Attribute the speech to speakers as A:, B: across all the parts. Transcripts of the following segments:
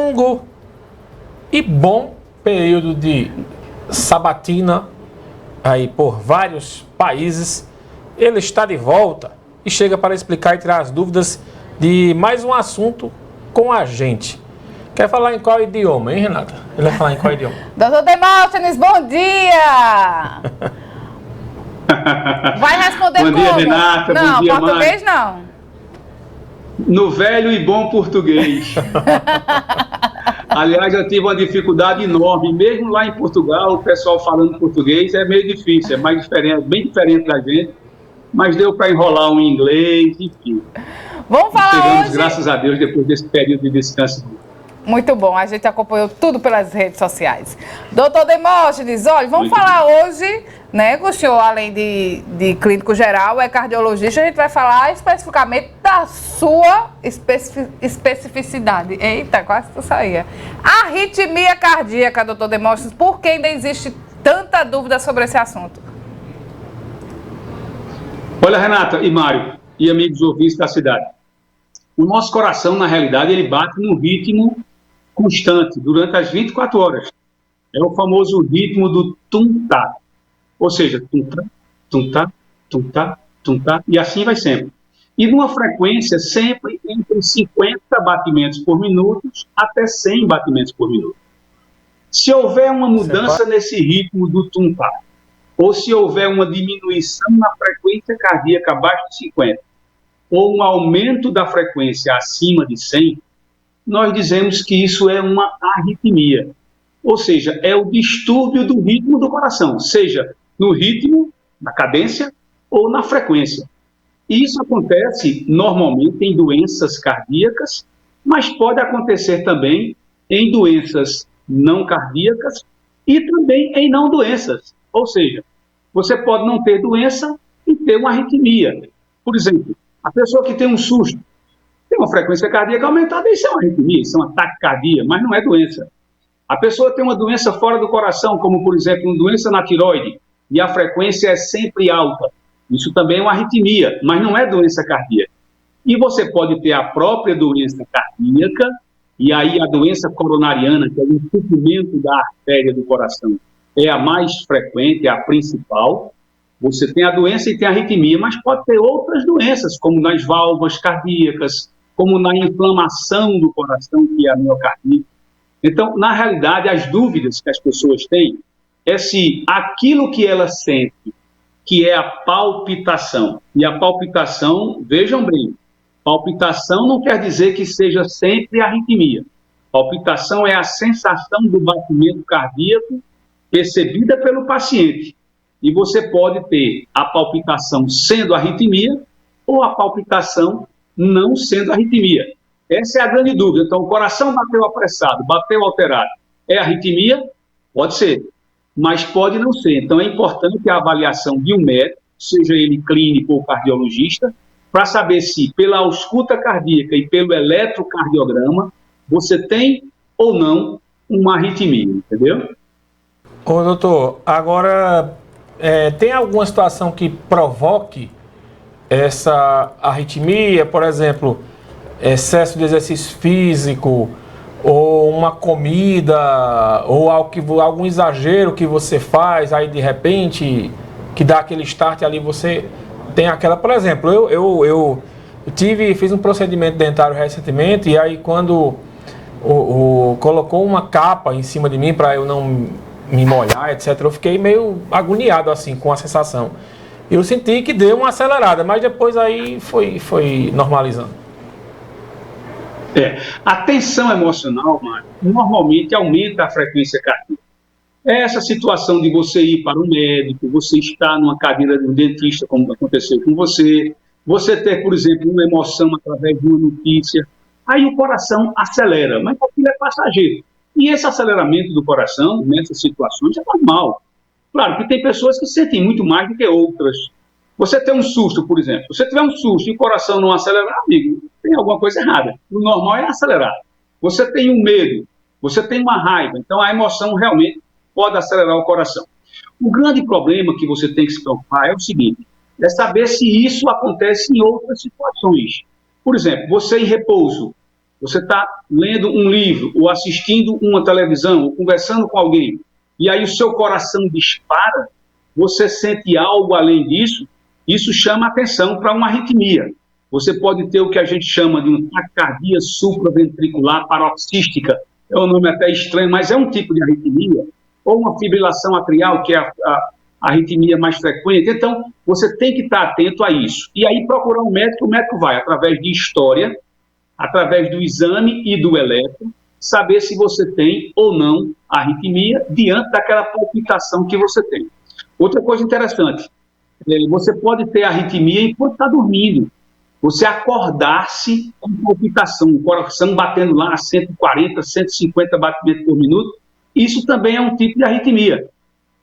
A: longo e bom período de sabatina aí por vários países, ele está de volta e chega para explicar e tirar as dúvidas de mais um assunto com a gente. Quer falar em qual idioma, hein, Renata? Ele vai falar em qual idioma?
B: Doutor Demóstenes, bom dia! Vai responder
C: bom
B: como?
C: Dia, Renata.
B: Não,
C: bom dia,
B: português
C: Mari.
B: não.
C: No velho e bom português. Aliás, eu tive uma dificuldade enorme. Mesmo lá em Portugal, o pessoal falando português é meio difícil, é mais diferente, bem diferente da gente. Mas deu para enrolar um inglês, enfim.
B: Vamos falar
C: Chegamos,
B: hoje...
C: graças a Deus, depois desse período de descanso.
B: Muito bom, a gente acompanhou tudo pelas redes sociais. Doutor Demóstenes, olha, vamos falar hoje, né, com o senhor, além de clínico geral, é cardiologista, a gente vai falar especificamente da sua especificidade. Eita, quase tu saía. Arritmia cardíaca, doutor Demóstenes, por que ainda existe tanta dúvida sobre esse assunto?
C: Olha, Renata e Mário, e amigos ouvintes da cidade, o nosso coração, na realidade, ele bate num ritmo constante, durante as 24 horas. É o famoso ritmo do tum-tá. Ou seja, tum-tá, tum-tá, tum-tá, tum-tá, e assim vai sempre. E numa frequência sempre entre 50 batimentos por minuto até 100 batimentos por minuto. Se houver uma mudança nesse ritmo do tum-tá, ou se houver uma diminuição na frequência cardíaca abaixo de 50, ou um aumento da frequência acima de 100, nós dizemos que isso é uma arritmia. Ou seja, é o distúrbio do ritmo do coração, seja no ritmo, na cadência ou na frequência. E isso acontece normalmente em doenças cardíacas, mas pode acontecer também em doenças não cardíacas e também em não doenças. Ou seja, você pode não ter doença e ter uma arritmia. Por exemplo, a pessoa que tem um susto, tem uma frequência cardíaca aumentada, isso é uma arritmia, isso é um ataque cardíaco, mas não é doença. A pessoa tem uma doença fora do coração, como, por exemplo, uma doença na tireoide, e a frequência é sempre alta. Isso também é uma arritmia, mas não é doença cardíaca. E você pode ter a própria doença cardíaca, e aí a doença coronariana, que é o entupimento da artéria do coração, é a mais frequente, é a principal. Você tem a doença e tem a arritmia, mas pode ter outras doenças, como nas válvulas cardíacas, como na inflamação do coração, que é a miocardite. Então, na realidade, as dúvidas que as pessoas têm é se aquilo que ela sente, que é a palpitação, e a palpitação, vejam bem, palpitação não quer dizer que seja sempre arritmia. Palpitação é a sensação do batimento cardíaco percebida pelo paciente. E você pode ter a palpitação sendo arritmia ou a palpitação não sendo arritmia. Essa é a grande dúvida. Então, o coração bateu apressado, bateu alterado. É arritmia? Pode ser, mas pode não ser. Então, é importante a avaliação de um médico, seja ele clínico ou cardiologista, para saber se, pela ausculta cardíaca e pelo eletrocardiograma, você tem ou não uma arritmia, entendeu?
A: Ô, doutor, agora, tem alguma situação que provoque essa arritmia, por exemplo, excesso de exercício físico, ou uma comida, ou algum exagero que você faz, aí de repente, que dá aquele start ali, você tem aquela, por exemplo, eu fiz um procedimento dentário recentemente, e aí quando colocou uma capa em cima de mim para eu não me molhar, etc., eu fiquei meio agoniado assim com a sensação. Eu senti que deu uma acelerada, mas depois aí foi normalizando.
C: A tensão emocional, Mário, normalmente aumenta a frequência cardíaca. Essa situação de você ir para um médico, você estar numa cadeira de um dentista, como aconteceu com você ter, por exemplo, uma emoção através de uma notícia, aí o coração acelera, mas aquilo é passageiro. E esse aceleramento do coração, nessas situações, é normal. Claro que tem pessoas que sentem muito mais do que outras. Você tem um susto, por exemplo. Se você tiver um susto e o coração não acelerar, amigo, tem alguma coisa errada. O normal é acelerar. Você tem um medo, você tem uma raiva, então a emoção realmente pode acelerar o coração. O grande problema que você tem que se preocupar é o seguinte, é saber se isso acontece em outras situações. Por exemplo, você em repouso, você está lendo um livro, ou assistindo uma televisão, ou conversando com alguém, e aí o seu coração dispara, você sente algo além disso, isso chama atenção para uma arritmia. Você pode ter o que a gente chama de uma taquicardia supraventricular paroxística, é um nome até estranho, mas é um tipo de arritmia, ou uma fibrilação atrial, que é a arritmia mais frequente. Então, você tem que estar atento a isso. E aí procurar um médico, o médico vai, através de história, através do exame e do eletro, saber se você tem ou não arritmia diante daquela palpitação que você tem. Outra coisa interessante, você pode ter arritmia enquanto está dormindo. Você acordar-se com palpitação, o coração batendo lá a 140, 150 batimentos por minuto, isso também é um tipo de arritmia.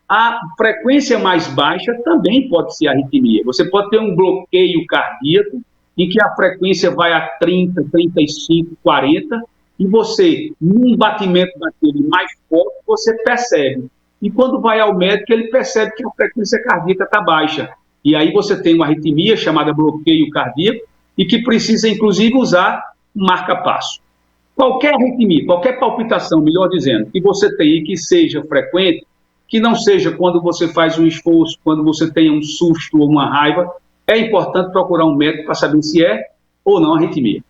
C: A frequência mais baixa também pode ser arritmia. Você pode ter um bloqueio cardíaco, em que a frequência vai a 30, 35, 40, e você, num batimento daquele mais forte, você percebe. E quando vai ao médico, ele percebe que a frequência cardíaca está baixa. E aí você tem uma arritmia chamada bloqueio cardíaco, e que precisa, inclusive, usar um marca-passo. Qualquer arritmia, qualquer palpitação, melhor dizendo, que você tem e que seja frequente, que não seja quando você faz um esforço, quando você tem um susto ou uma raiva, é importante procurar um médico para saber se é ou não arritmia.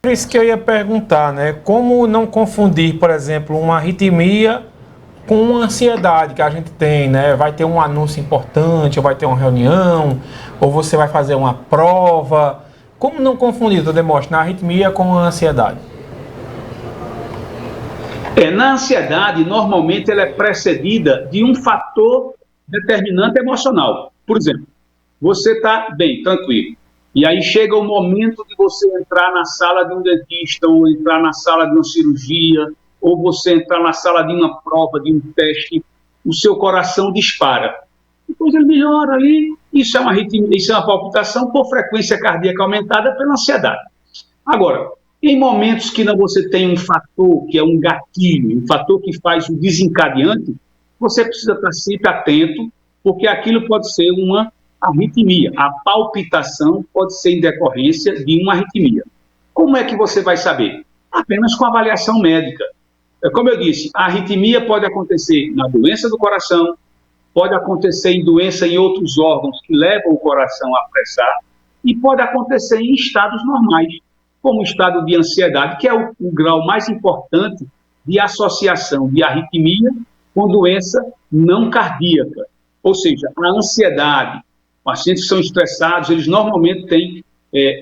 A: Por isso que eu ia perguntar, né? Como não confundir, por exemplo, uma arritmia com uma ansiedade que a gente tem, né? Vai ter um anúncio importante, ou vai ter uma reunião, ou você vai fazer uma prova. Como não confundir, doutor Demóstenes, a arritmia com a ansiedade?
C: Na ansiedade, normalmente, ela é precedida de um fator determinante emocional. Por exemplo, você está bem, tranquilo, e aí chega o momento de você entrar na sala de um dentista, ou entrar na sala de uma cirurgia, ou você entrar na sala de uma prova, de um teste, o seu coração dispara. Depois ele melhora ali, isso é uma arritmia, isso é uma palpitação por frequência cardíaca aumentada pela ansiedade. Agora, em momentos que não você tem um fator que é um gatilho, um fator que faz o desencadeante, você precisa estar sempre atento, porque aquilo pode ser uma arritmia. A palpitação pode ser em decorrência de uma arritmia. Como é que você vai saber? Apenas com avaliação médica. Como eu disse, a arritmia pode acontecer na doença do coração, pode acontecer em doença em outros órgãos que levam o coração a pressar, e pode acontecer em estados normais, como o estado de ansiedade, que é o grau mais importante de associação de arritmia com doença não cardíaca. Ou seja, a ansiedade, pacientes que são estressados, eles normalmente têm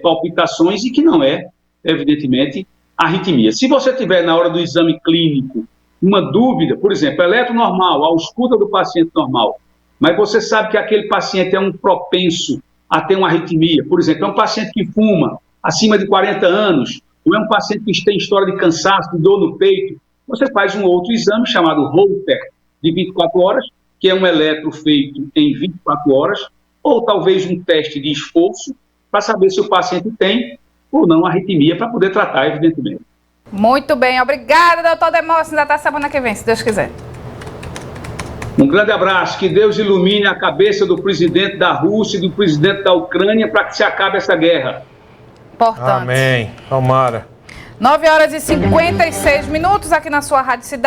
C: palpitações e que não é, evidentemente, arritmia. Se você tiver na hora do exame clínico uma dúvida, por exemplo, eletro normal, a ausculta do paciente normal, mas você sabe que aquele paciente é um propenso a ter uma arritmia, por exemplo, é um paciente que fuma acima de 40 anos, ou é um paciente que tem história de cansaço, de dor no peito, você faz um outro exame chamado Holter, de 24 horas, que é um eletro feito em 24 horas, ou talvez um teste de esforço, para saber se o paciente tem ou não arritmia, para poder tratar, evidentemente.
B: Muito bem, obrigada, doutor Demóstenes. Até semana que vem, se Deus quiser.
C: Um grande abraço, que Deus ilumine a cabeça do presidente da Rússia e do presidente da Ucrânia para que se acabe essa guerra.
B: Importante.
A: Amém. Tomara.
B: 9 horas e 56 minutos aqui na sua Rádio Cidade.